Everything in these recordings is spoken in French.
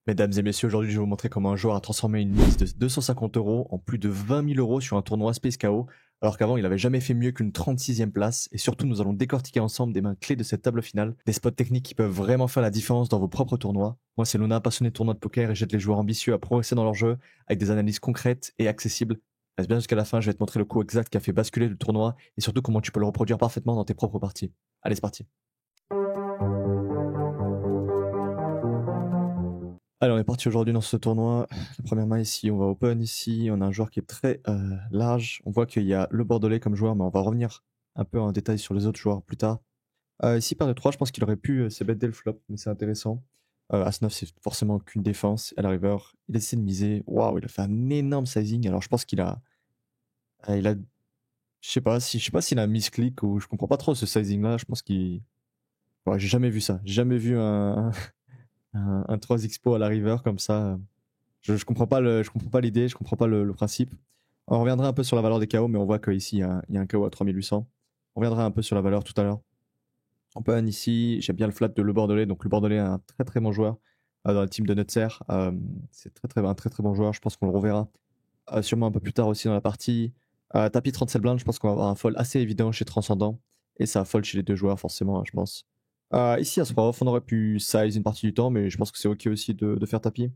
Mesdames et messieurs, aujourd'hui je vais vous montrer comment un joueur a transformé une mise de 250 € en plus de 20 000 € sur un tournoi Space KO, alors qu'avant il n'avait jamais fait mieux qu'une 36e place. Et surtout, nous allons décortiquer ensemble des mains clés de cette table finale, des spots techniques qui peuvent vraiment faire la différence dans vos propres tournois. Moi c'est Luna, passionné de tournois de poker, et j'aide les joueurs ambitieux à progresser dans leur jeu avec des analyses concrètes et accessibles. Reste bien jusqu'à la fin, je vais te montrer le coup exact qui a fait basculer le tournoi et surtout comment tu peux le reproduire parfaitement dans tes propres parties. Allez, c'est parti. Allez, on est parti aujourd'hui dans ce tournoi. La première main ici, on va open ici. On a un joueur qui est très large. On voit qu'il y a le Bordelais comme joueur, mais on va revenir un peu en détail sur les autres joueurs plus tard. Ici, paire de 3, je pense qu'il aurait pu se bet dès le flop, mais c'est intéressant. As-9, c'est forcément qu'une défense. À la river, il essaie de miser. Waouh, il a fait un énorme sizing. Alors, je pense qu'il a. Je sais pas s'il a un misclick ou je comprends pas trop ce sizing-là. Je pense qu'il. Ouais, j'ai jamais vu ça. J'ai jamais vu un 3 expo à la river comme ça. Je comprends pas je comprends pas l'idée, je comprends pas le principe. On reviendra un peu sur la valeur des KO, mais on voit qu'ici, il y a un KO à 3800. On reviendra un peu sur la valeur tout à l'heure. On peut un ici, j'aime bien le flat de Le Bordelais. Donc Le Bordelais est un très très bon joueur dans le team de Nutser. C'est un très très bon joueur. Je pense qu'on le reverra sûrement un peu plus tard aussi dans la partie. Tapis 37 blindes, je pense qu'on va avoir un fold assez évident chez Transcendant. Et ça fold chez les deux joueurs, forcément, hein, je pense. Ici, à ce off, on aurait pu size une partie du temps, mais je pense que c'est ok aussi de faire tapis.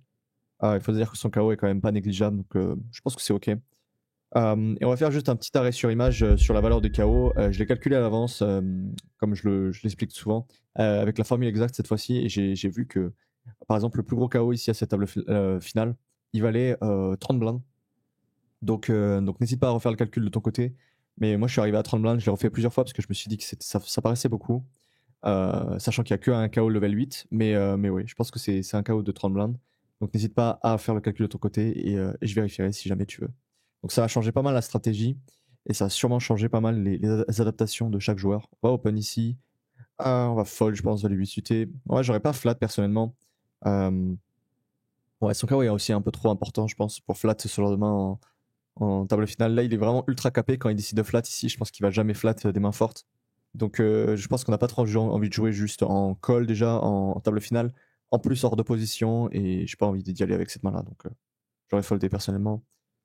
Il faut dire que son KO est quand même pas négligeable, donc je pense que c'est ok. Et on va faire juste un petit arrêt sur image sur la valeur de KO. Je l'ai calculé à l'avance, comme je l'explique souvent, avec la formule exacte cette fois-ci, et j'ai vu que, par exemple, le plus gros KO ici à cette table finale, il valait 30 blindes. Donc n'hésite pas à refaire le calcul de ton côté. Mais moi, je suis arrivé à 30 blindes, je l'ai refait plusieurs fois parce que je me suis dit que ça paraissait beaucoup, sachant qu'il n'y a que un KO level 8. Mais oui, je pense que c'est un KO de 30 blindes. Donc n'hésite pas à faire le calcul de ton côté et je vérifierai si jamais tu veux. Donc ça a changé pas mal la stratégie et ça a sûrement changé pas mal les adaptations de chaque joueur. On va open ici. On va fold, je pense, value 8 UT. Ouais, j'aurais pas flat personnellement. Euh, ouais, son KO est aussi un peu trop important, je pense, pour flat ce genre de main en table finale. Là, il est vraiment ultra capé quand il décide de flat ici. Je pense qu'il va jamais flat des mains fortes. Donc, je pense qu'on n'a pas trop envie de jouer juste en call déjà, en table finale. En plus, hors de position. Et j'ai pas envie d'y aller avec cette main-là. Donc, j'aurais foldé personnellement.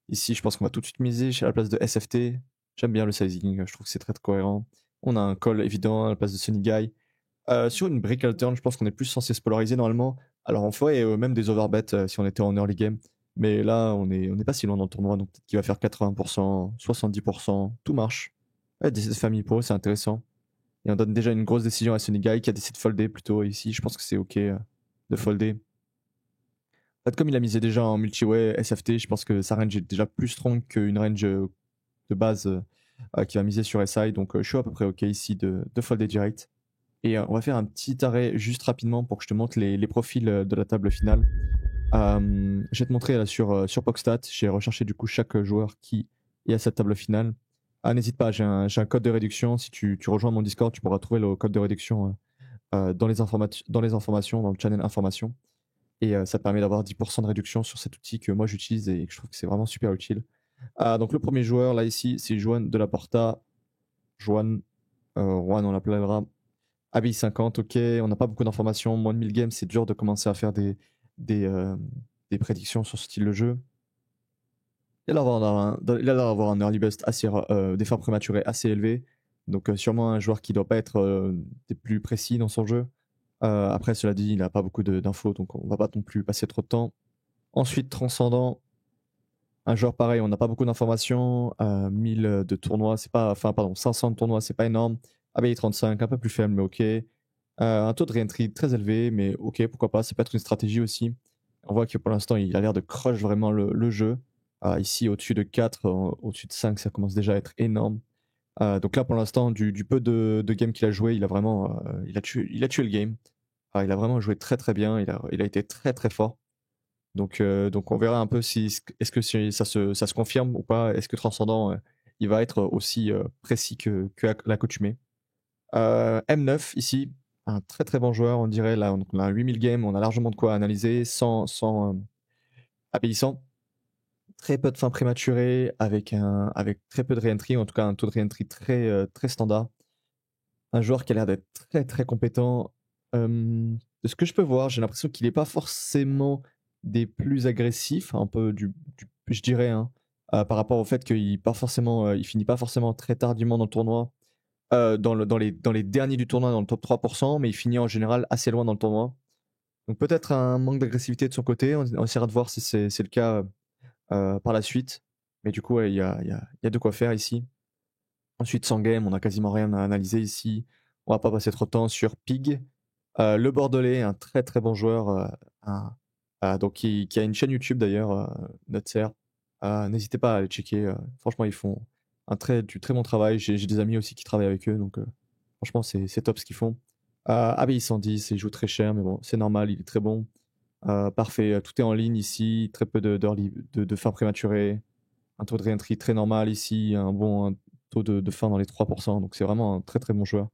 Ici, je pense qu'on va tout de suite miser à la place de SFT. J'aime bien le sizing. Je trouve que c'est très cohérent. On a un call évident à la place de Sunny Guy. Sur une brick alterne, je pense qu'on est plus censé se polariser normalement. Alors, on ferait même des overbets si on était en early game. Mais là, on est pas si loin dans le tournoi, donc peut-être qu'il va faire 80%, 70%, tout marche. Ouais, décide de famille pro, c'est intéressant. Et on donne déjà une grosse décision à Sunny Guy qui a décidé de folder plutôt ici. Je pense que c'est ok de folder. En fait, comme il a misé déjà en multi-way SFT, je pense que sa range est déjà plus strong qu'une range de base qui va miser sur SI. Donc je suis à peu près ok ici de folder direct. Et on va faire un petit arrêt juste rapidement pour que je te montre les profils de la table finale. Je vais te montrer là sur Pokstat. J'ai recherché du coup chaque joueur qui est à cette table finale. N'hésite pas, j'ai un code de réduction. Si tu rejoins mon Discord, tu pourras trouver le code de réduction dans les informations, dans le channel information. Et ça te permet d'avoir 10% de réduction sur cet outil que moi j'utilise et que je trouve que c'est vraiment super utile. Donc le premier joueur là ici, c'est Juan de la Porta. Juan, Juan on l'appellera. Abbey 50, ok, on n'a pas beaucoup d'informations. Moins de 1000 games, c'est dur de commencer à faire des, euh, des prédictions sur ce style de jeu. Il a l'air d'avoir un early bust assez, des fins prématurées assez élevé. Donc sûrement un joueur qui doit pas être des plus précis dans son jeu. Après, cela dit, il n'a pas beaucoup d'infos, donc on va pas non plus passer trop de temps. Ensuite, Transcendant, un joueur pareil, on n'a pas beaucoup d'informations. 1000 de tournois, c'est pas, enfin pardon, 500 de tournois, c'est pas énorme. ABI 35, un peu plus faible, mais ok. Un taux de re-entry très élevé, mais ok, pourquoi pas, ça peut être une stratégie aussi. On voit que pour l'instant, il a l'air de crush vraiment le jeu. Ici, au-dessus de 4, au-dessus de 5, ça commence déjà à être énorme. Donc là, pour l'instant, du peu de games qu'il a joué, il a vraiment il a tué le game. Il a vraiment joué très très bien, il a été très très fort. Donc on verra un peu si est-ce que ça se confirme ou pas. Est-ce que Transcendant il va être aussi précis que l'accoutumée. M9 ici, un très très bon joueur, on dirait. Là, on a 8000 games, on a largement de quoi analyser sans apétissant. Très peu de fins prématurées, avec très peu de re-entry, en tout cas un taux de re-entry très standard. Un joueur qui a l'air d'être très très compétent. De ce que je peux voir, j'ai l'impression qu'il n'est pas forcément des plus agressifs, un peu je dirais, hein, par rapport au fait il finit pas forcément très tardivement dans le tournoi, dans les derniers du tournoi, dans le top 3%, mais il finit en général assez loin dans le tournoi. Donc peut-être un manque d'agressivité de son côté, on essaiera de voir si c'est le cas par la suite. Mais du coup, ouais, il y a de quoi faire ici. Ensuite, sans game, on a quasiment rien à analyser ici. On va pas passer trop de temps sur Pig. Le Bordelais, un très très bon joueur, donc qui a une chaîne YouTube d'ailleurs, Nutser. N'hésitez pas à aller checker. Franchement, ils font du très bon travail. J'ai des amis aussi qui travaillent avec eux, donc franchement, c'est top ce qu'ils font. ABI 110, il joue très cher, mais bon, c'est normal, il est très bon. Parfait, tout est en ligne ici, très peu de fin prématurée, un taux de re-entry très normal ici, un taux de fin dans les 3%, donc c'est vraiment un très très bon joueur.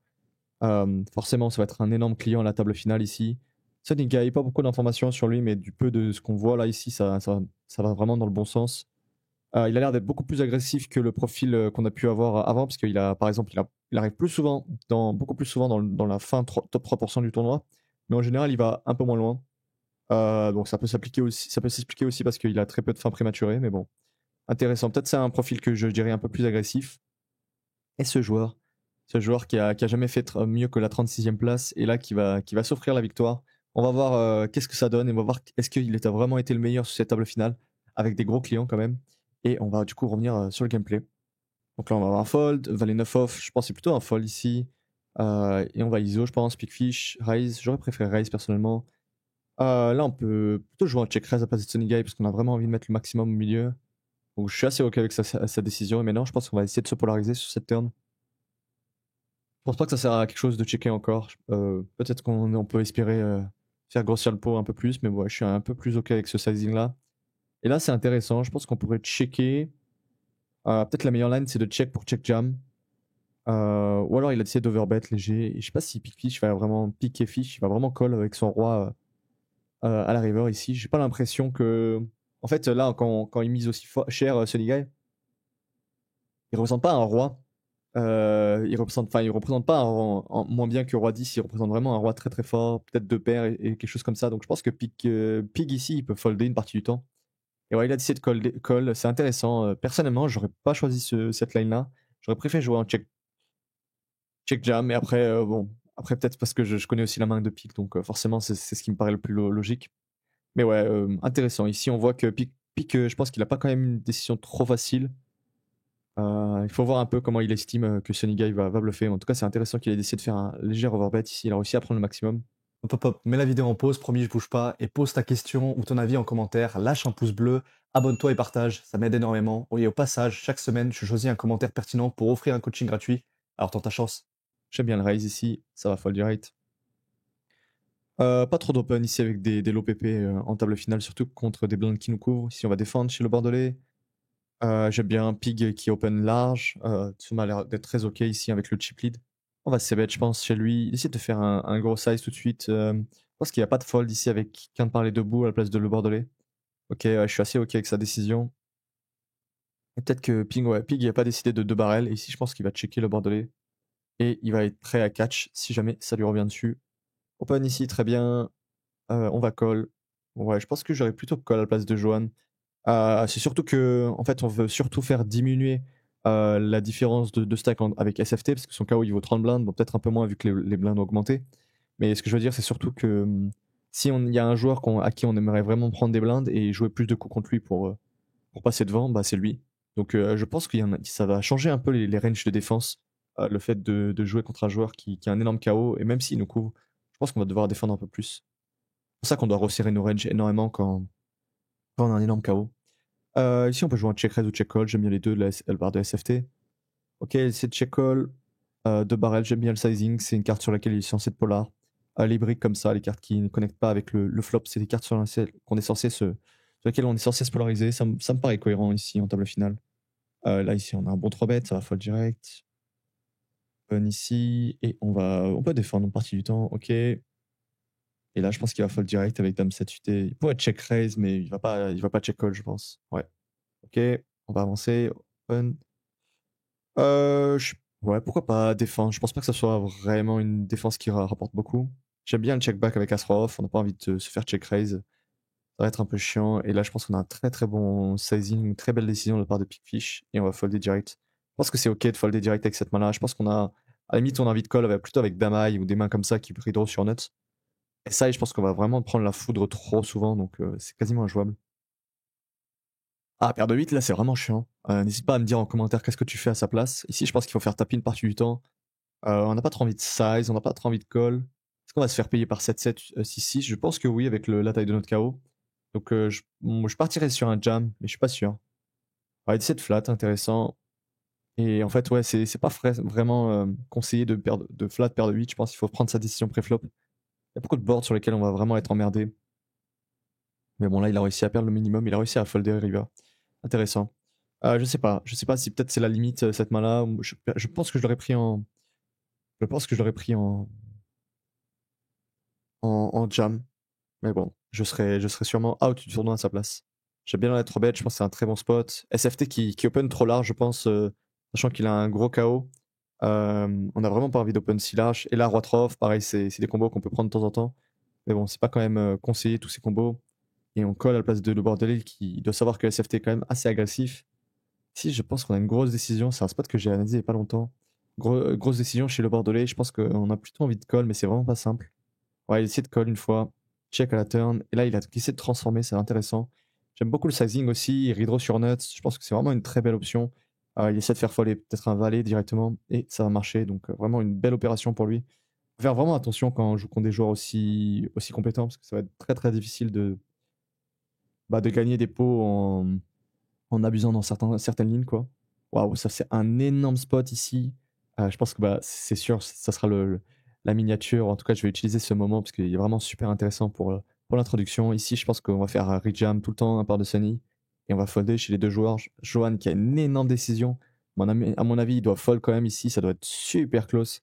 Forcément, ça va être un énorme client à la table finale ici. Sunny Guy, pas beaucoup d'informations sur lui, mais du peu de ce qu'on voit là ici, ça va vraiment dans le bon sens. Il a l'air d'être beaucoup plus agressif que le profil qu'on a pu avoir avant, parce qu'il a, par exemple, il arrive beaucoup plus souvent dans la fin top 3% du tournoi, mais en général, il va un peu moins loin. Donc ça peut s'expliquer aussi parce qu'il a très peu de fins prématurées, mais bon, intéressant. Peut-être c'est un profil que je dirais un peu plus agressif. Et ce joueur qui a jamais fait mieux que la 36e place, et là qui va s'offrir la victoire. On va voir qu'est-ce que ça donne, et on va voir est-ce qu'il a vraiment été le meilleur sur cette table finale, avec des gros clients quand même. Et on va du coup revenir sur le gameplay. Donc là, on va avoir un fold, valet 9 off, je pense que c'est plutôt un fold ici. Et on va ISO, je pense, pickfish, raise. J'aurais préféré raise personnellement. Là, on peut plutôt jouer un check raise à place de Sunny Guy parce qu'on a vraiment envie de mettre le maximum au milieu. Donc je suis assez ok avec sa décision. Et maintenant, je pense qu'on va essayer de se polariser sur cette turn. Je pense pas que ça sert à quelque chose de checker encore. Peut-être qu'on peut espérer faire grossir le pot un peu plus, mais ouais, je suis un peu plus ok avec ce sizing là. Et là, c'est intéressant. Je pense qu'on pourrait checker. Peut-être la meilleure line, c'est de check pour check jam. Ou alors il a décidé d'overbet léger. Et je sais pas si pick fish va vraiment pick et fish, il va vraiment call avec son roi à la river ici. J'ai pas l'impression que. En fait, là, quand il mise aussi cher Sunny Guy, il représente pas un roi. Il représente pas moins bien que roi 10, il représente vraiment un roi très très fort, peut-être deux paires et quelque chose comme ça. Donc je pense que Pig ici, il peut folder une partie du temps. Et ouais, il a décidé de call, c'est intéressant. Personnellement, j'aurais pas choisi cette line-là. J'aurais préféré jouer en check jam, mais après, bon, après peut-être parce que je connais aussi la main de Pig, donc forcément c'est ce qui me paraît le plus logique. Mais ouais, intéressant. Ici, on voit que Pig, je pense qu'il a pas quand même une décision trop facile. Il faut voir un peu comment il estime que Sunny Guy va bluffer. En tout cas, c'est intéressant qu'il ait décidé de faire un léger overbet ici. Il a réussi à prendre le maximum. Hop, hop, hop, mets la vidéo en pause, promis, je bouge pas, et pose ta question ou ton avis en commentaire, lâche un pouce bleu, abonne-toi et partage, ça m'aide énormément. Et au passage, chaque semaine, je choisis un commentaire pertinent pour offrir un coaching gratuit. Alors tente ta chance. J'aime bien le raise ici. Ça va fold direct. Pas trop d'open ici avec des low PP en table finale, surtout contre des blindes qui nous couvrent. Ici, on va défendre chez le Bordelais. J'aime bien Pig qui open large. Ça m'a l'air d'être très ok ici avec le chip lead. On va c-bet, je pense, chez lui. Il essaie de faire un gros size tout de suite. Je pense qu'il n'y a pas de fold ici avec qu'un de parler debout à la place de le Bordelais. Ok, je suis assez ok avec sa décision. Et peut-être que Pig il n'a pas décidé de 2 barrels. Et ici, je pense qu'il va checker le Bordelais. Et il va être prêt à catch si jamais ça lui revient dessus. Open ici, très bien. On va call. Ouais, je pense que j'aurais plutôt call à la place de Johan. C'est surtout que, en fait, on veut surtout faire diminuer la différence de stack avec SFT, parce que son KO il vaut 30 blindes, bon, peut-être un peu moins vu que les blindes ont augmenté. Mais ce que je veux dire, c'est surtout que si il y a un joueur à qui on aimerait vraiment prendre des blindes et jouer plus de coups contre lui pour passer devant, bah, c'est lui. Donc je pense que ça va changer un peu les ranges de défense, le fait de jouer contre un joueur qui a un énorme KO, et même s'il nous couvre, je pense qu'on va devoir défendre un peu plus. C'est pour ça qu'on doit resserrer nos ranges énormément quand on a un énorme KO. Ici, on peut jouer un check raise ou check call. J'aime bien les deux, la barre de SFT. Ok, c'est check call. Deux barrels, j'aime bien le sizing. C'est une carte sur laquelle il est censé être polar. Les briques comme ça, les cartes qui ne connectent pas avec le flop, c'est des cartes sur lesquelles on est censé se polariser. Ça me paraît cohérent ici en table finale. Là, ici, on a un bon 3 bet, ça va fold direct. Open ici, et on peut défendre une partie du temps. Ok. Et là, je pense qu'il va fold direct avec Dame 7 UT. Il pourrait check raise, mais il va pas check call, je pense. Ouais. Ok, on va avancer. Open. Ouais, pourquoi pas défendre. Je pense pas que ça soit vraiment une défense qui rapporte beaucoup. J'aime bien le check back avec As off. On n'a pas envie de se faire check raise. Ça va être un peu chiant. Et là, je pense qu'on a un très très bon sizing, une très belle décision de la part de Pickfish. Et on va folder direct. Je pense que c'est ok de folder direct avec cette main-là. Je pense qu'on a, à la limite, on a envie de call plutôt avec Damai ou des mains comme ça qui redraw sur nuts. Et ça, je pense qu'on va vraiment prendre la foudre trop souvent. Donc c'est quasiment injouable. Ah, paire de 8, là, c'est vraiment chiant. N'hésite pas à me dire en commentaire qu'est-ce que tu fais à sa place. Ici, je pense qu'il faut faire taper une partie du temps. On n'a pas trop envie de size, on n'a pas trop envie de call. Est-ce qu'on va se faire payer par 7-7, 6-6? Je pense que oui, avec la taille de notre KO. Donc je partirais sur un jam, mais je suis pas sûr. Ouais, 17 flat, intéressant. Et en fait, ouais, c'est pas vraiment conseillé de flat paire de 8. Je pense qu'il faut prendre sa décision pré-flop. Il y a beaucoup de boards sur lesquels on va vraiment être emmerdé. Mais bon, là, il a réussi à perdre le minimum. Il a réussi à folder river. Intéressant. Je sais pas. Je sais pas si peut-être c'est la limite, cette main-là. Je pense que je l'aurais pris en. Je pense que je l'aurais pris en jam. Mais bon, je serais sûrement out du tournoi à sa place. J'aime bien la 3 bet, je pense que c'est un très bon spot. SFT qui open trop large, je pense, sachant qu'il a un gros KO. On a vraiment pas envie d'open si large. Et là, roi 3 off, pareil, c'est des combos qu'on peut prendre de temps en temps. Mais bon, c'est pas quand même conseillé tous ces combos. Et on colle à la place de le bordelais qui doit savoir que SFT est quand même assez agressif. Si, je pense qu'on a une grosse décision. C'est un spot que j'ai analysé il y a pas longtemps. Grosse décision chez le bordelais. Je pense qu'on a plutôt envie de call, mais c'est vraiment pas simple. Ouais, il essaie de call une fois, check à la turn, et là il a essayé de transformer, c'est intéressant. J'aime beaucoup le sizing aussi, il redraw sur nuts, je pense que c'est vraiment une très belle option. Il essaie de faire foller peut-être un valet directement, et ça va marcher, donc vraiment une belle opération pour lui. Faut faire vraiment attention quand on joue contre des joueurs aussi compétents, parce que ça va être très très difficile de gagner des pots en abusant dans certaines lignes, quoi. Waouh, ça c'est un énorme spot ici. Je pense que c'est sûr, ça sera la miniature. En tout cas, je vais utiliser ce moment parce qu'il est vraiment super intéressant pour l'introduction. Ici, je pense qu'on va faire un rejam tout le temps, un part de Sunny. Et on va folder chez les deux joueurs. Johan qui a une énorme décision. À mon avis, il doit fold quand même ici. Ça doit être super close.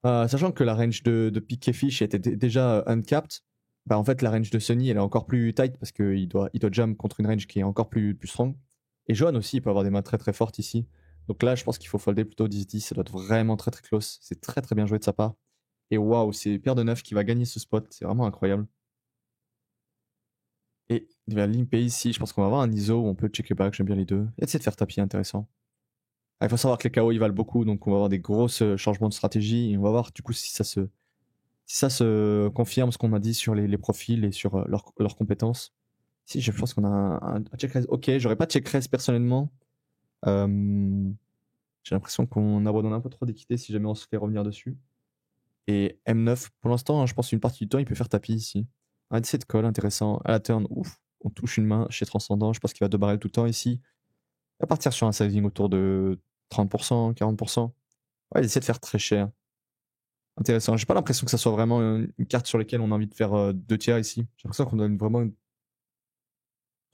Sachant que la range de Pick et Fish était déjà uncapped, bah en fait la range de Sunny elle est encore plus tight parce qu'il doit jam contre une range qui est encore plus strong. Et Johan aussi il peut avoir des mains très très fortes ici. Donc là je pense qu'il faut folder plutôt 10-10, ça doit être vraiment très très close. C'est très très bien joué de sa part. Et waouh, c'est paire de 9 qui va gagner ce spot, c'est vraiment incroyable. Et il va limper ici, je pense qu'on va avoir un ISO où on peut checker back, j'aime bien les deux. Et essayer de faire tapis, intéressant. Il faut savoir que les KO ils valent beaucoup, donc on va avoir des gros changements de stratégie. Et on va voir du coup si ça se confirme ce qu'on m'a dit sur les profils et sur leurs compétences. Si, je pense qu'on a un check raise. Ok, j'aurais pas check raise personnellement. Euh, j'ai l'impression qu'on abandonne un peu trop d'équité si jamais on se fait revenir dessus. Et M9, pour l'instant, hein, je pense une partie du temps, il peut faire tapis ici. Un 17 call, intéressant. À la turn, ouf, on touche une main chez Transcendant. Je pense qu'il va 2 barrels tout le temps ici. Il va partir sur un sizing autour de 30%, 40%. Ouais, il essaie de faire très cher. Intéressant. J'ai pas l'impression que ça soit vraiment une carte sur laquelle on a envie de faire 2 tiers ici. J'ai l'impression qu'on donne vraiment une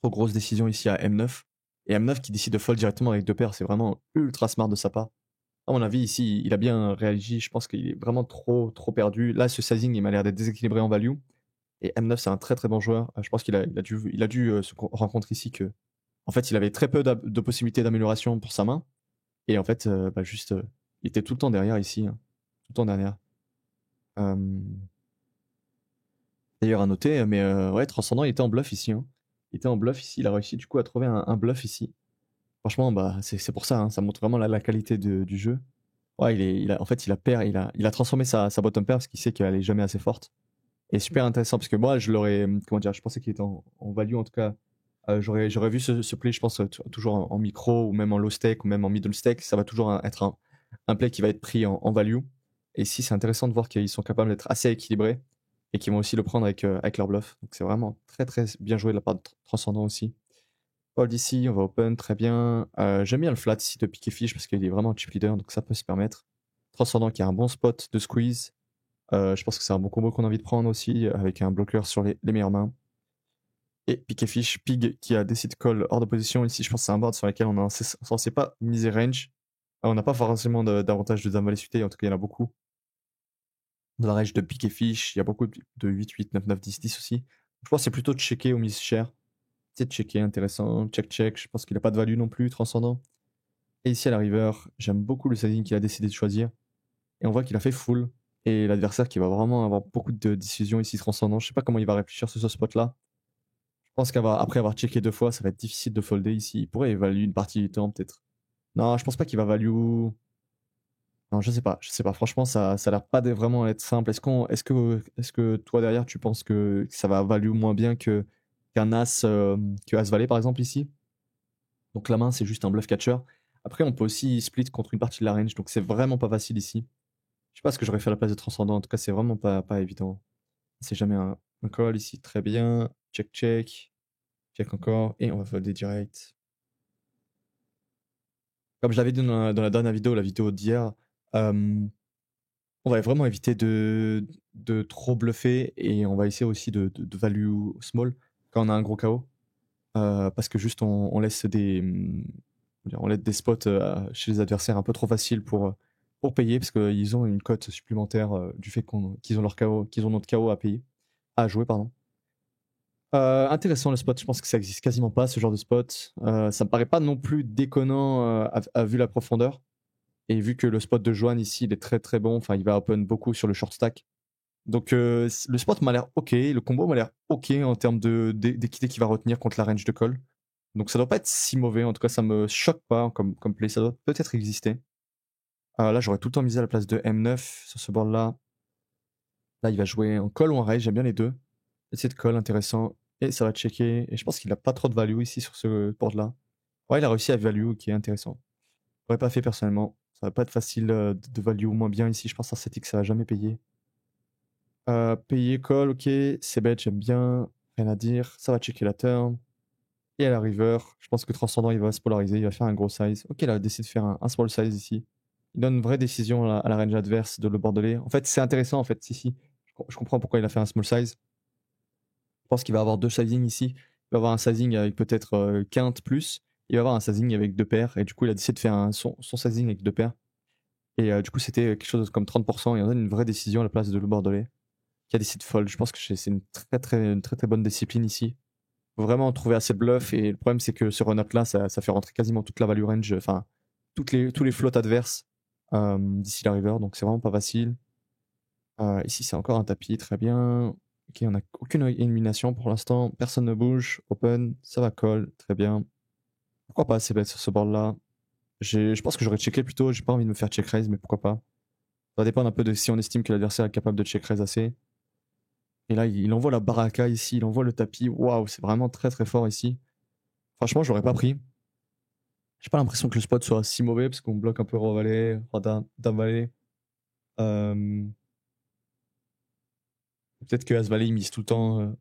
trop grosse décision ici à M9. Et M9 qui décide de fold directement avec 2 paires, c'est vraiment ultra smart de sa part. À mon avis, ici, il a bien réagi. Je pense qu'il est vraiment trop perdu. Là, ce sizing, il m'a l'air d'être déséquilibré en value. Et M9, c'est un très très bon joueur. Je pense qu'il a dû se rencontrer ici que, en fait, il avait très peu de possibilités d'amélioration pour sa main. Et en fait, juste, il était tout le temps derrière ici. Hein. Tout le temps derrière. Euh, D'ailleurs, à noter, mais ouais, Transcendant, il était en bluff ici. Hein. Il était en bluff ici. Il a réussi du coup à trouver un bluff ici. Franchement, c'est pour ça. Hein, ça montre vraiment la qualité du jeu. Ouais, en fait, il a transformé sa bottom pair parce qu'il sait qu'elle est jamais assez forte. Et super intéressant parce que moi, je l'aurais, comment dire, je pensais qu'il était en value en tout cas. J'aurais vu ce play, je pense, toujours en micro ou même en low stake ou même en middle stake. Ça va toujours être un play qui va être pris en value. Et ici, c'est intéressant de voir qu'ils sont capables d'être assez équilibrés et qu'ils vont aussi le prendre avec leur bluff. Donc c'est vraiment très très bien joué de la part de Transcendant aussi. Fold ici, on va open, très bien. J'aime bien le flat ici de pick et fish parce qu'il est vraiment chip leader, donc ça peut se permettre. Transcendant qui a un bon spot de squeeze. Je pense que c'est un bon combo qu'on a envie de prendre aussi, avec un bloqueur sur les meilleures mains. Et pick et fish, pig qui a décidé de call hors de position. Ici, je pense que c'est un board sur lequel on est censé pas miser range. On n'a pas forcément d'avantage de dame valet suité, en tout cas il y en a beaucoup. Dans la range de pick et fish, il y a beaucoup de 8, 8, 9, 9, 10, 10 aussi. Je pense que c'est plutôt de checker ou mise cher. C'est de checker, intéressant. Check, check. Je pense qu'il n'a pas de value non plus, transcendant. Et ici à la river, j'aime beaucoup le sizing qu'il a décidé de choisir. Et on voit qu'il a fait full. Et l'adversaire qui va vraiment avoir beaucoup de décisions ici transcendant. Je sais pas comment il va réfléchir sur ce spot là. pense qu'après avoir checké 2 fois, ça va être difficile de folder ici. Il pourrait value une partie du temps, peut-être. Non, je pense pas qu'il va value. Non, je sais pas. Je sais pas. Franchement, ça a l'air pas de vraiment être simple. Est-ce que toi derrière, tu penses que ça va value moins bien qu'un as, que as valet par exemple ici? Donc la main, c'est juste un bluff catcher. Après, on peut aussi split contre une partie de la range, donc c'est vraiment pas facile ici. Je sais pas ce que j'aurais fait à la place de transcendant. En tout cas, c'est vraiment pas évident. C'est jamais un call ici. Très bien. Check, check. Check encore. Et on va folder direct. Comme je l'avais dit dans la dernière vidéo, la vidéo d'hier, on va vraiment éviter de trop bluffer et on va essayer aussi de value small quand on a un gros KO. Parce que juste on laisse on laisse des spots chez les adversaires un peu trop faciles pour payer parce qu'ils ont une cote supplémentaire du fait qu'ils ont leur KO, qu'ils ont notre KO à payer, à jouer, pardon. Intéressant le spot, je pense que ça existe quasiment pas ce genre de spot. Ça me paraît pas non plus déconnant à vu la profondeur. Et vu que le spot de Johan ici il est très très bon, enfin il va open beaucoup sur le short stack. Donc le spot m'a l'air ok, le combo m'a l'air ok en termes d'équité qu'il va retenir contre la range de call. Donc ça doit pas être si mauvais, en tout cas ça me choque pas comme play, ça doit peut-être exister. Là j'aurais tout le temps misé à la place de M9 sur ce board là. Là il va jouer en call ou en raise, j'aime bien les deux. Essayer de call intéressant et ça va checker. Et je pense qu'il a pas trop de value ici sur ce board là. Ouais il a réussi à value qui est intéressant. J'aurais pas fait personnellement, ça va pas être facile de value moins bien ici, je pense qu'un 7x ça va jamais payer. Payer call, ok, c'est bête, j'aime bien, rien à dire, ça va checker la turn. Et à la river, je pense que Transcendant il va se polariser, il va faire un gros size. Ok, il a décidé de faire un small size ici. Il donne une vraie décision à la range adverse de le bordelais. En fait, c'est intéressant en fait, ici. Je comprends pourquoi il a fait un small size. Je pense qu'il va avoir deux sizing ici. Il va avoir un sizing avec peut-être quinte plus. Il va avoir un sizing avec deux paires. Et du coup, il a décidé de faire son sizing avec deux paires. Et du coup, c'était quelque chose comme 30%. Et on donne une vraie décision à la place de le bordelais qui a décidé de fold. Je pense que c'est une très très bonne discipline ici. Faut vraiment trouver assez de bluff et le problème c'est que ce run-up là ça fait rentrer quasiment toute la value range, enfin tous les flots adverses d'ici la river, donc c'est vraiment pas facile. Ici c'est encore un tapis, très bien. Ok, on a aucune élimination pour l'instant, personne ne bouge, open, ça va call, très bien. Pourquoi pas c'est bête sur ce board là. Je pense que j'aurais checké plutôt, j'ai pas envie de me faire check raise, mais pourquoi pas. Ça va dépendre un peu de si on estime que l'adversaire est capable de check raise assez. Et là il envoie la baraka ici, il envoie le tapis, waouh, c'est vraiment très très fort ici. Franchement, j'aurais pas pris. J'ai pas l'impression que le spot soit si mauvais parce qu'on bloque un peu roi valet, roi dame valet. Euh, Peut-être que as valet il mise tout le temps.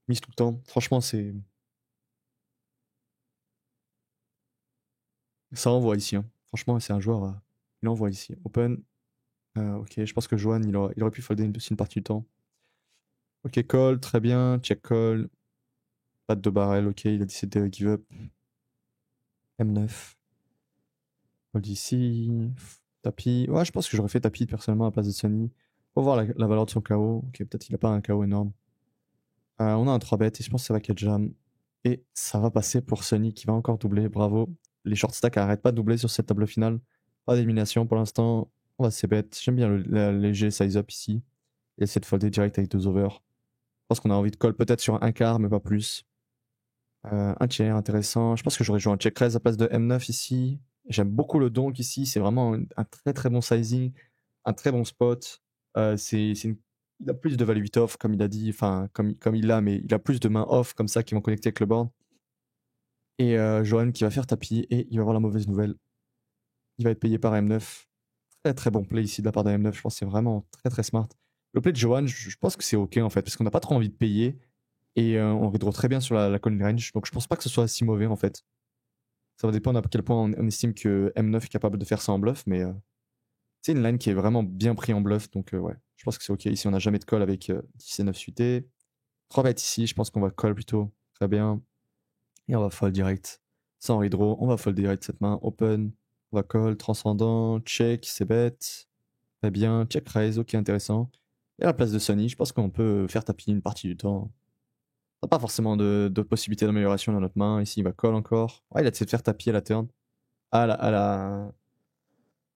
Mise tout le temps. Franchement, ça envoie ici, hein. Franchement, c'est un joueur. Il envoie ici. Open. Ok, je pense que Johan il aurait pu folder aussi une partie du temps. Ok, call, très bien. Check call. Pas de barrel, ok, il a décidé de give up. M9. Fold ici. Tapis. Ouais, je pense que j'aurais fait tapis personnellement à la place de Sunny. Faut voir la valeur de son KO. Ok, peut-être qu'il a pas un KO énorme. On a un 3 bet et je pense que ça va catch jam. Et ça va passer pour Sunny qui va encore doubler. Bravo. Les short stacks arrêtent pas de doubler sur cette table finale. Pas d'élimination pour l'instant. On va c'est bête. J'aime bien le léger size up ici. Et essayer de folder direct avec 2 over. Je pense qu'on a envie de call peut-être sur un quart, mais pas plus. Un tiers, intéressant. Je pense que j'aurais joué un check raise à place de M9 ici. J'aime beaucoup le donk ici. C'est vraiment un très très bon sizing. Un très bon spot. Il a plus de value 8 off, comme il a dit. Enfin, comme il l'a, mais il a plus de mains off comme ça qui vont connecter avec le board. Et Johan qui va faire tapis et il va avoir la mauvaise nouvelle. Il va être payé par M9. Très très bon play ici de la part de M9. Je pense que c'est vraiment très très smart. Le play de Johan, je pense que c'est ok en fait, parce qu'on n'a pas trop envie de payer. Et on redraw très bien sur la calling range. Donc je pense pas que ce soit si mauvais en fait. Ça va dépendre à quel point on estime que M9 est capable de faire ça en bluff, mais c'est une line qui est vraiment bien pris en bluff, donc ouais, je pense que c'est ok. Ici, on n'a jamais de call avec 10 et 9 suités. 3 bêtes ici, je pense qu'on va call plutôt. Très bien. Et on va fold direct. Sans redraw, on va fold direct cette main. Open, on va call, transcendant, check, c'est bête. Très bien, check raise, ok, intéressant. Et à la place de Sunny, je pense qu'on peut faire tapis une partie du temps. On n'a pas forcément de possibilité d'amélioration dans notre main. Ici, il va call encore. Ouais, il a essayé de faire tapis à la turn. À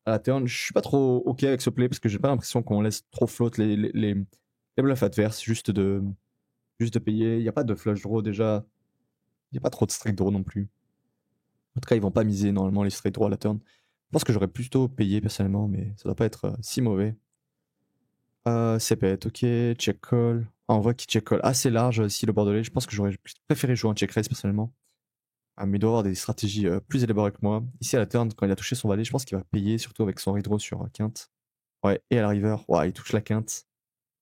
la turn, je suis pas trop ok avec ce play parce que j'ai pas l'impression qu'on laisse trop float les bluffs adverses, juste juste de payer. Il n'y a pas de flush draw déjà. Il n'y a pas trop de straight draw non plus. En tout cas, ils vont pas miser normalement les straight draw à la turn. Je pense que j'aurais plutôt payé personnellement, mais ça doit pas être si mauvais. C'est bête, ok, check call. Ah, on voit qu'il check call assez large ici le bordelais. Je pense que j'aurais préféré jouer un check raise personnellement. Ah, mais il doit avoir des stratégies plus élaborées que moi. Ici à la turn, quand il a touché son valet, je pense qu'il va payer, surtout avec son redraw sur quinte. Ouais, et à la river, ouais, il touche la quinte.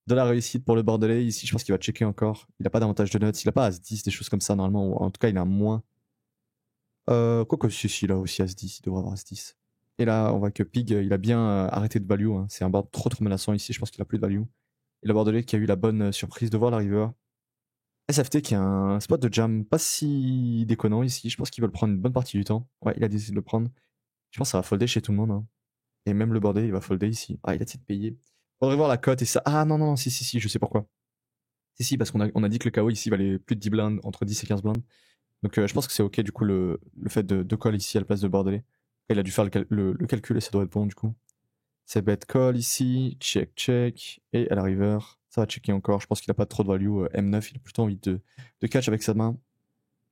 De la réussite pour le bordelais. Ici, je pense qu'il va checker encore. Il a pas d'avantage de nuts, il a pas As-10, des choses comme ça normalement. Ou en tout cas, il a moins. Quoique, si, il a aussi As-10, il devrait avoir As-10. Et là, on voit que Pig, il a bien arrêté de value. Hein. C'est un board trop menaçant ici, je pense qu'il a plus de value. Et le bordelais qui a eu la bonne surprise de voir la river. SFT qui a un spot de jam pas si déconnant ici. Je pense qu'il va le prendre une bonne partie du temps. Ouais, il a décidé de le prendre. Je pense que ça va folder chez tout le monde. Hein. Et même le bordelais, il va folder ici. Ah, il a décidé de payer. Faudrait voir la cote et ça. Ah non, non, si, je sais pourquoi. Si, parce qu'on a dit que le KO ici valait plus de 10 blindes, entre 10 et 15 blindes. Donc je pense que c'est ok du coup le fait de call ici à la place de bordelais. Il a dû faire le calcul et ça doit être bon du coup. C'est bet call ici, check, et à la river, ça va checker encore. Je pense qu'il a pas trop de value. M9, il a plutôt envie de catch avec sa main.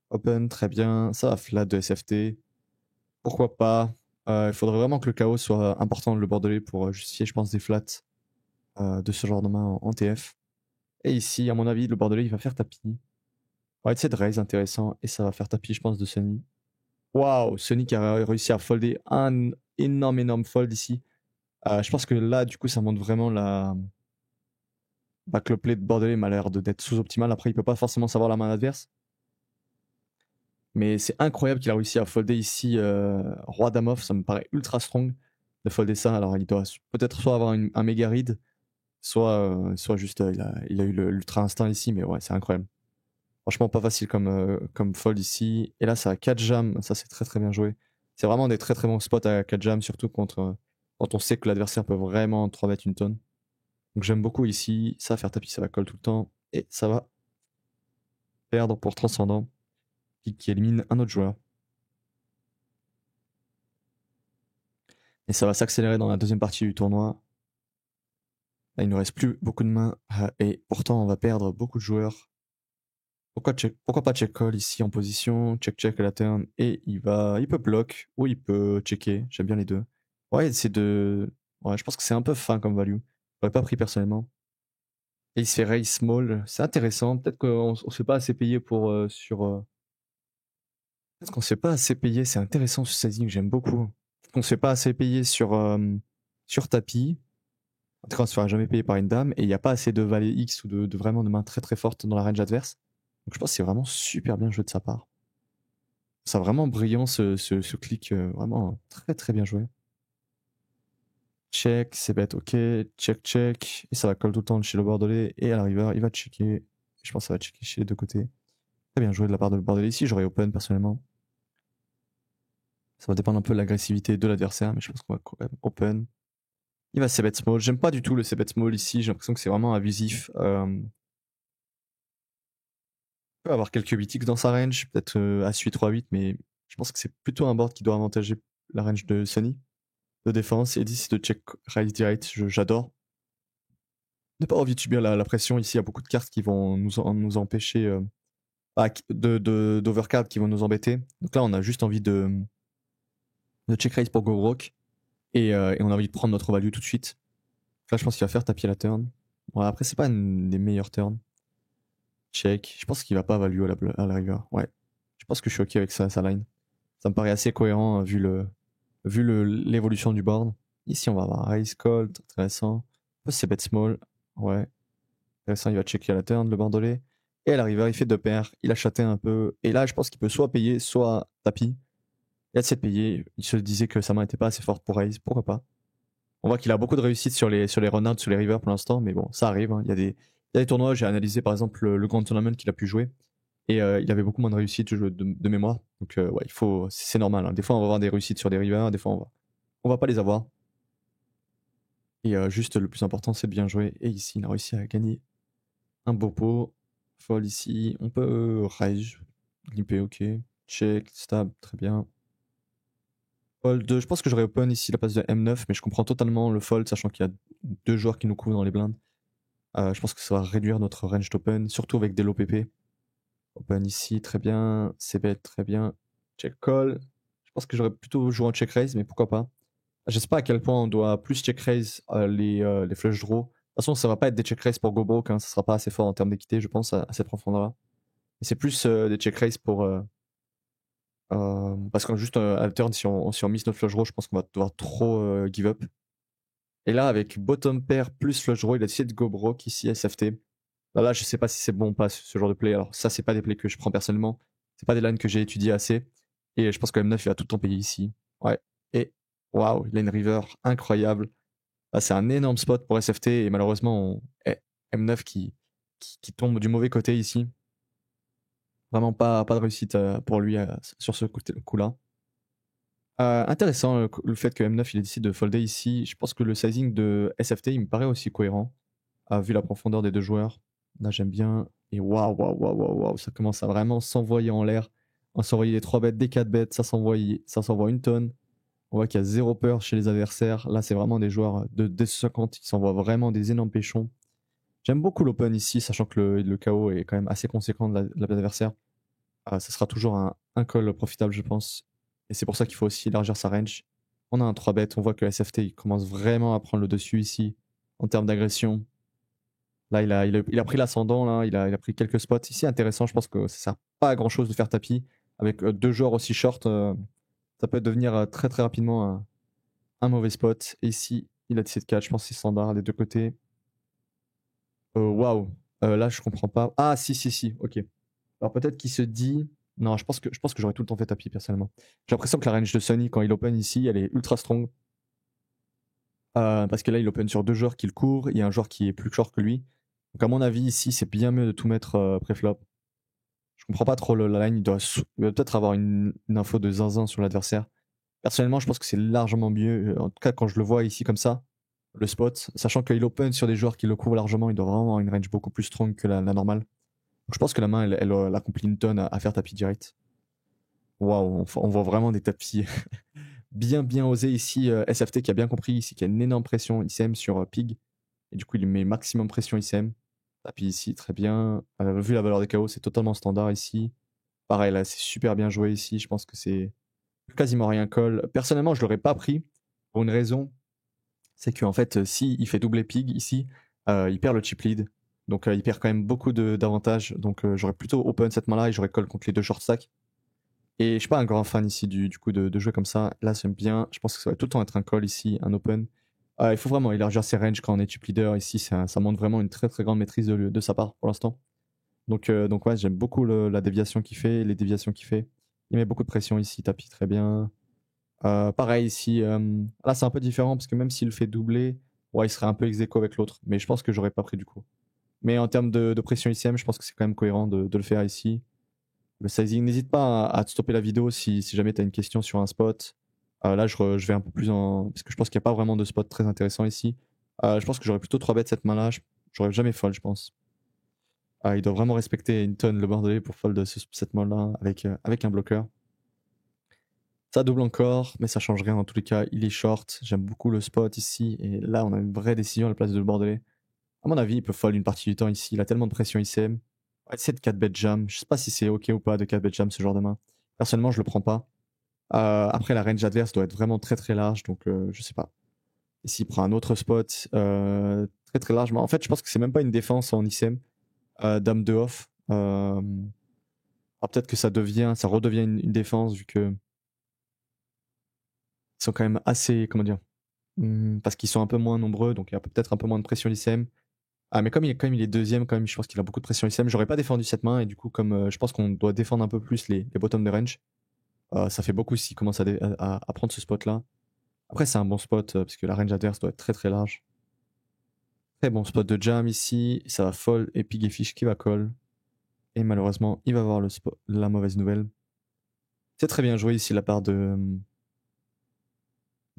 Open, très bien. Ça va flat de SFT. Pourquoi pas. Il faudrait vraiment que le KO soit important le bordelais pour justifier, je pense, des flats de ce genre de main en TF. Et ici, à mon avis, le bordelais, il va faire tapis. Ouais, c'est de raise intéressant. Et ça va faire tapis, je pense, de Sunny. Waouh, Sunny qui a réussi à folder un énorme fold ici. Je pense que là, du coup, ça montre vraiment que le play de bordelais m'a l'air d'être sous-optimal. Après, il peut pas forcément savoir la main adverse. Mais c'est incroyable qu'il a réussi à folder ici Roi Dame off. Ça me paraît ultra strong de folder ça. Alors, il doit peut-être soit avoir un méga read, soit juste il a eu l'ultra instinct ici. Mais ouais, c'est incroyable. Franchement, pas facile comme fold ici. Et là, ça a 4 jams. Ça, c'est très bien joué. C'est vraiment des très bons spots à 4 jams, surtout quand on sait que l'adversaire peut vraiment 3 mettre une tonne. Donc j'aime beaucoup ici. Ça va faire tapis, ça va coller tout le temps. Et ça va perdre pour Transcendant, qui élimine un autre joueur. Et ça va s'accélérer dans la deuxième partie du tournoi. Là, il ne reste plus beaucoup de mains. Et pourtant, on va perdre beaucoup de joueurs. Pourquoi pas check call ici en position, check à la turn, et il peut block, ou il peut checker, j'aime bien les deux. Ouais, je pense que c'est un peu fin comme value. J'aurais pas pris personnellement. Et il se fait raise small, c'est intéressant, peut-être qu'on se fait pas assez payer peut-être qu'on se fait pas assez payer, c'est intéressant ce sizing, j'aime beaucoup. Peut-être qu'on se fait pas assez payer sur tapis, en tout cas on se fera jamais payer par une dame, et il n'y a pas assez de valet X ou de vraiment de mains très fortes dans la range adverse. Donc je pense que c'est vraiment super bien joué de sa part. C'est vraiment brillant ce clic, vraiment très bien joué. Check, c'est bête, ok, check, et ça va coller tout le temps chez le bordelais, et à la river, il va checker. Je pense que ça va checker chez les deux côtés. Très bien joué de la part de le bordelais. Ici, j'aurais open personnellement. Ça va dépendre un peu de l'agressivité de l'adversaire, mais je pense qu'on va quand même open. Il va c-bet small. J'aime pas du tout le c-bet small ici, j'ai l'impression que c'est vraiment abusif. Il peut avoir quelques BTX dans sa range, peut-être As-8, 3-8, mais je pense que c'est plutôt un board qui doit avantager la range de Sunny. De défense, et d'ici de check raise direct, j'adore. Ne pas envie de subir la pression ici, il y a beaucoup de cartes qui vont nous empêcher, d'overcard qui vont nous embêter. Donc là, on a juste envie de check raise pour go broke, et on a envie de prendre notre value tout de suite. Là, je pense qu'il va faire tapis à la turn. Bon, après, c'est pas une des meilleures turns. Check. Je pense qu'il va pas value à la rigueur. Ouais. Je pense que je suis ok avec sa line. Ça me paraît assez cohérent vu l'évolution du board. Ici, on va avoir raise call, intéressant. C'est bet small. Ouais. Intéressant, il va checker à la turn, le bordelais. Et à la river, il fait deux paires. Il a chaté un peu. Et là, je pense qu'il peut soit payer, soit tapis. Il a de cette payer. Il se disait que sa main était pas assez forte pour raise. Pourquoi pas? On voit qu'il a beaucoup de réussite sur les run-outs, sur les rivers pour l'instant, mais bon, ça arrive. Hein. Il y a des tournois, j'ai analysé par exemple le Grand Tournament qu'il a pu jouer, et il avait beaucoup moins de réussite de mémoire. Donc ouais, c'est normal. Hein. Des fois, on va avoir des réussites sur des rivers, des fois, on va pas les avoir. Et juste le plus important, c'est de bien jouer. Et ici, il a réussi à gagner un beau pot. Fold ici, on peut raise, limper, ok. Check, stab, très bien. Fold, je pense que j'aurais open ici la place de M9, mais je comprends totalement le fold, sachant qu'il y a deux joueurs qui nous couvrent dans les blindes. Je pense que ça va réduire notre range d'open, surtout avec des low PP. Open ici, très bien. C-bet, très bien. Check call. Je pense que j'aurais plutôt joué en check raise, mais pourquoi pas. Je sais pas à quel point on doit plus check raise les flush draws. De toute façon, ça va pas être des check raise pour go broke, hein. Ça sera pas assez fort en termes d'équité, je pense, à cette profondeur-là. Et c'est plus des check raise pour. Parce qu'en juste à la turn, si on miss notre flush draw, je pense qu'on va devoir trop give up. Et là, avec bottom pair plus flush draw, il a décidé de go broke ici, SFT. Là, je sais pas si c'est bon ou pas ce genre de play. Alors, ça, c'est pas des plays que je prends personnellement. C'est pas des lines que j'ai étudiées assez. Et je pense que M9, il va tout le temps payer ici. Ouais. Et waouh, lane river, incroyable. Là, c'est un énorme spot pour SFT. Et malheureusement, M9 qui tombe du mauvais côté ici. Vraiment pas de réussite pour lui sur ce coup-là. Intéressant le fait que M9 il décide de folder ici. Je pense que le sizing de SFT il me paraît aussi cohérent, vu la profondeur des deux joueurs. Là j'aime bien. Et waouh, waouh, waouh, waouh, waouh, ça commence à vraiment s'envoyer en l'air. On s'envoyer des 3 bêtes, des 4 bêtes, ça s'envoie une tonne. On voit qu'il y a zéro peur chez les adversaires. Là c'est vraiment des joueurs de D50 qui s'envoient vraiment des énormes péchons. J'aime beaucoup l'open ici, sachant que le KO est quand même assez conséquent de l'adversaire. Ça sera toujours un call profitable, je pense. Et c'est pour ça qu'il faut aussi élargir sa range. On a un 3 bet, on voit que SFT il commence vraiment à prendre le dessus ici en termes d'agression. Là, il a pris l'ascendant, là, il a pris quelques spots. Ici, intéressant, je pense que ça sert pas à grand chose de faire tapis. Avec deux joueurs aussi short, ça peut devenir très très rapidement un mauvais spot. Et ici, il a décidé de catch, je pense que c'est standard des deux côtés. Waouh, là je comprends pas. Ah si, ok. Alors peut-être qu'il se dit. Non, je pense que j'aurais tout le temps fait tapis personnellement. J'ai l'impression que la range de Sunny quand il open ici, elle est ultra strong. Parce que là, il open sur deux joueurs qui le courent. Il y a un joueur qui est plus short que lui. Donc à mon avis, ici, c'est bien mieux de tout mettre pré-flop. Je comprends pas trop la line. Il doit peut-être avoir une info de zinzin sur l'adversaire. Personnellement, je pense que c'est largement mieux. En tout cas, quand je le vois ici comme ça, le spot, sachant qu'il open sur des joueurs qui le couvrent largement, il doit vraiment avoir une range beaucoup plus strong que la normale. Donc, je pense que la main, elle accomplit une tonne à faire tapis direct. Waouh, on voit vraiment des tapis bien osés ici. SFT qui a bien compris ici qu'il y a une énorme pression ICM sur Pig. Et du coup, il met maximum pression ICM. Tapis ici, très bien. Vu la valeur des KO, c'est totalement standard ici. Pareil, là, c'est super bien joué ici. Je pense que c'est quasiment rien call. Personnellement, je l'aurais pas pris pour une raison. C'est qu'en fait, si il fait doubler Pig ici, il perd le chip lead. Donc, il perd quand même beaucoup d'avantages. Donc, j'aurais plutôt open cette main-là et j'aurais call contre les deux short stacks. Et je suis pas un grand fan ici du coup de jouer comme ça. Là, j'aime bien. Je pense que ça va tout le temps être un call ici, un open. Il faut vraiment élargir ses ranges quand on est chip leader. Ici, ça montre vraiment une très très grande maîtrise de sa part pour l'instant. Donc ouais, j'aime beaucoup la déviation qu'il fait, les déviations qu'il fait. Il met beaucoup de pression ici, tapis très bien. Pareil ici, là c'est un peu différent parce que même s'il le fait doubler, ouais, il serait un peu ex aequo avec l'autre. Mais je pense que j'aurais pas pris du coup. Mais en termes de pression ICM, je pense que c'est quand même cohérent de le faire ici. Le sizing, n'hésite pas à te stopper la vidéo si jamais tu as une question sur un spot. Là, je vais un peu plus en. Parce que je pense qu'il n'y a pas vraiment de spot très intéressant ici. Je pense que j'aurais plutôt 3 bêtes cette main-là. J'aurais jamais fold, je pense. Il doit vraiment respecter une tonne le bordelais pour fold cette main-là avec un bloqueur. Ça double encore, mais ça change rien dans tous les cas. Il est short. J'aime beaucoup le spot ici. Et là, on a une vraie décision à la place de le bordelais. À mon avis, il peut fold une partie du temps ici. Il a tellement de pression ICM. On va essayer de 4 bet jam. Je sais pas si c'est ok ou pas de 4 bet jam ce genre de main. Personnellement, je le prends pas. Après, la range adverse doit être vraiment très très large, donc je sais pas. Et s'il prend un autre spot très très large, mais en fait, je pense que c'est même pas une défense en ICM. Dame de off. Peut-être que ça redevient une défense vu que ils sont quand même assez, comment dire, parce qu'ils sont un peu moins nombreux, donc il y a peut-être un peu moins de pression l'ICM. Mais comme il est deuxième, quand même, je pense qu'il a beaucoup de pression ICM. J'aurais pas défendu cette main, et du coup, comme je pense qu'on doit défendre un peu plus les bottoms de range, ça fait beaucoup s'il commence à prendre ce spot-là. Après, c'est un bon spot, parce que la range adverse doit être très très large. Très bon spot de jam ici, ça va fold, et Pig et Fish qui va call. Et malheureusement, il va avoir la mauvaise nouvelle. C'est très bien joué ici la part de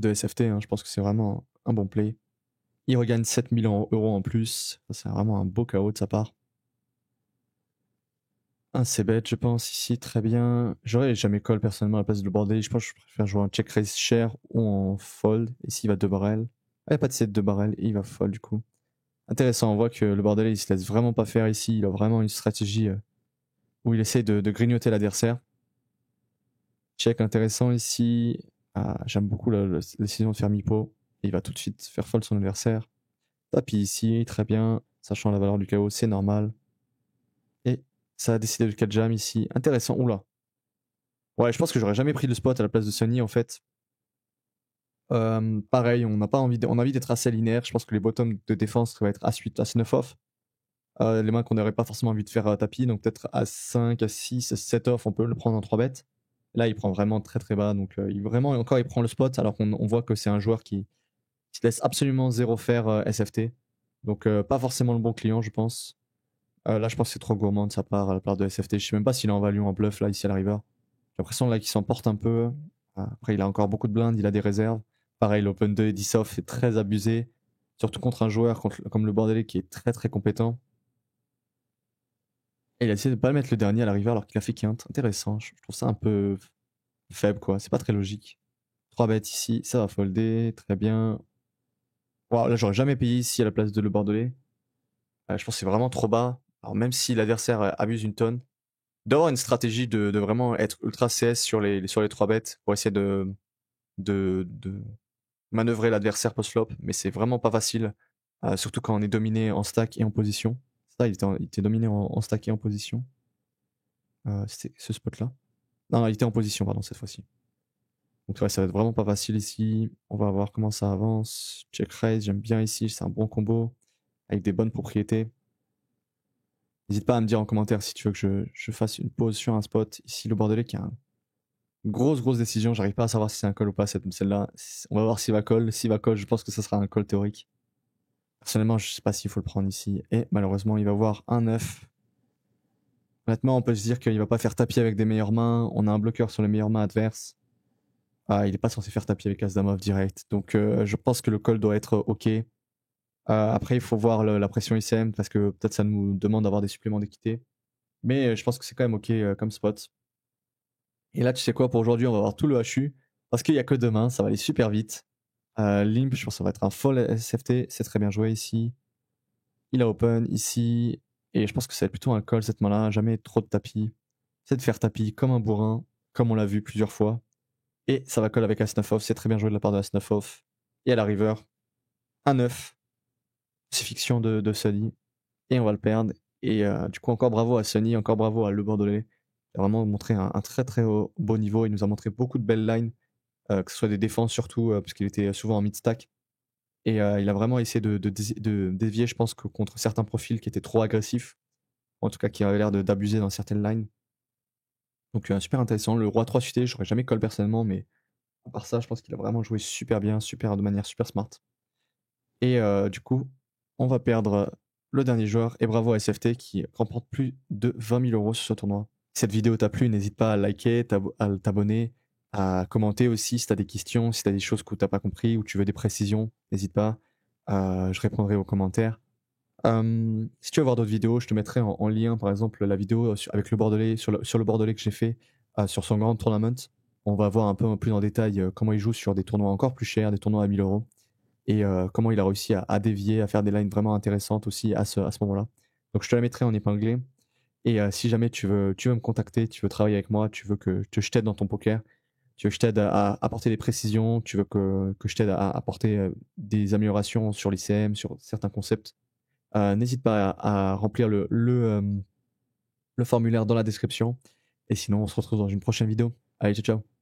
SFT, hein. Je pense que c'est vraiment un bon play. Il regagne 7000 euros en plus. C'est vraiment un beau KO de sa part. Un C-bet, je pense, ici, très bien. J'aurais jamais call personnellement à la place de border. Je pense que je préfère jouer un check raise cher ou en fold. Ici, il va 2 barrels. Il n'y a pas de set de barrels et il va fold du coup. Intéressant, on voit que le Bordelais il se laisse vraiment pas faire ici. Il a vraiment une stratégie où il essaie de grignoter l'adversaire. Check intéressant ici. Ah, j'aime beaucoup la décision de faire mi-pot. Il va tout de suite faire fold son adversaire. Tapis ici, très bien. Sachant la valeur du KO, c'est normal. Et ça a décidé de 4 jam ici. Intéressant. Oula. Ouais, je pense que j'aurais jamais pris le spot à la place de Sunny en fait. Pareil, on a envie d'être assez linéaire. Je pense que les bottoms de défense ça va être As8, As9 off. Les mains qu'on n'aurait pas forcément envie de faire tapis, donc peut-être As5, As6, As7 off, on peut le prendre en 3 bêtes. Là, il prend vraiment très très bas, donc il prend le spot, alors qu'on voit que c'est un joueur qui se laisse absolument zéro faire SFT. Donc pas forcément le bon client, je pense. Là, je pense que c'est trop gourmand de sa part, à la part de SFT. Je sais même pas s'il est en value en bluff là, ici à la river. J'ai l'impression là qu'il s'emporte un peu. Après, il a encore beaucoup de blindes, il a des réserves. Pareil, l'open 2 et 10 off est très abusé, surtout contre un joueur comme le Bordelais qui est très très compétent. Et il a décidé de pas le mettre le dernier à la river alors qu'il a fait quinte. Intéressant, je trouve ça un peu faible quoi, c'est pas très logique. 3 bêtes ici, ça va folder, très bien. Wow, là j'aurais jamais payé ici à la place de le Bordelais. Je pense que c'est vraiment trop bas. Alors même si l'adversaire abuse une tonne, d'avoir une stratégie de vraiment être ultra CS sur les 3 bêtes pour essayer de manœuvrer l'adversaire post-flop, mais c'est vraiment pas facile, surtout quand on est dominé en stack et en position. Ça, il était dominé en stack et en position. C'était ce spot-là. Non, il était en position, pardon, cette fois-ci. Donc ouais, ça va être vraiment pas facile ici. On va voir comment ça avance. Check raise, j'aime bien ici, c'est un bon combo, avec des bonnes propriétés. N'hésite pas à me dire en commentaire si tu veux que je fasse une pause sur un spot. Ici, le Bordelais qui a une grosse décision. J'arrive pas à savoir si c'est un call ou pas, celle-là. On va voir s'il va call. S'il va call, je pense que ça sera un call théorique. Personnellement, je sais pas s'il faut le prendre ici. Et malheureusement, il va voir un 9. Honnêtement, on peut se dire qu'il va pas faire tapis avec des meilleures mains. On a un bloqueur sur les meilleures mains adverses. Il est pas censé faire tapis avec As-Dame off direct. Donc je pense que le call doit être OK. Après, il faut voir la pression ICM parce que peut-être ça nous demande d'avoir des suppléments d'équité. Mais je pense que c'est quand même OK comme spot. Et là, tu sais quoi, pour aujourd'hui, on va voir tout le HU. Parce qu'il y a que demain, ça va aller super vite. Limp, je pense que ça va être un full SFT. C'est très bien joué ici. Il a open ici. Et je pense que ça va être plutôt un call cette main-là. Jamais trop de tapis. C'est de faire tapis comme un bourrin, comme on l'a vu plusieurs fois. Et ça va call avec As-9 off. C'est très bien joué de la part de As-9 off. Et à la river, un 9. C'est fiction de Sunny. Et on va le perdre. Et du coup, encore bravo à Sunny, encore bravo à Le Bordelais. Il a vraiment montré un très très beau niveau. Il nous a montré beaucoup de belles lines, que ce soit des défenses surtout, parce qu'il était souvent en mid-stack. Et il a vraiment essayé de dévier, je pense, contre certains profils qui étaient trop agressifs. En tout cas, qui avaient l'air d'abuser dans certaines lines. Donc super intéressant. Le roi 3 suité, j'aurais jamais call personnellement, mais à part ça, je pense qu'il a vraiment joué super bien, de manière super smart. Et du coup, on va perdre le dernier joueur. Et bravo à SFT qui remporte plus de 20 000 euros sur ce tournoi. Si cette vidéo t'a plu, n'hésite pas à liker, à t'abonner, à commenter aussi si t'as des questions, si t'as des choses que t'as pas compris ou tu veux des précisions, n'hésite pas. Je répondrai aux commentaires. Si tu veux voir d'autres vidéos, je te mettrai en lien, par exemple, la vidéo avec le Bordelais, sur le Bordelais que j'ai fait sur son grand tournament. On va voir un peu plus en détail comment il joue sur des tournois encore plus chers, des tournois à 1000 euros. Et comment il a réussi à dévier, à faire des lines vraiment intéressantes aussi à ce moment-là. Donc je te la mettrai en épinglé. Et si jamais tu veux me contacter, tu veux travailler avec moi, tu veux que je t'aide dans ton poker, tu veux que je t'aide à apporter des précisions, tu veux que je t'aide à apporter des améliorations sur l'ICM, sur certains concepts, n'hésite pas à remplir le formulaire dans la description. Et sinon, on se retrouve dans une prochaine vidéo. Allez, ciao, ciao.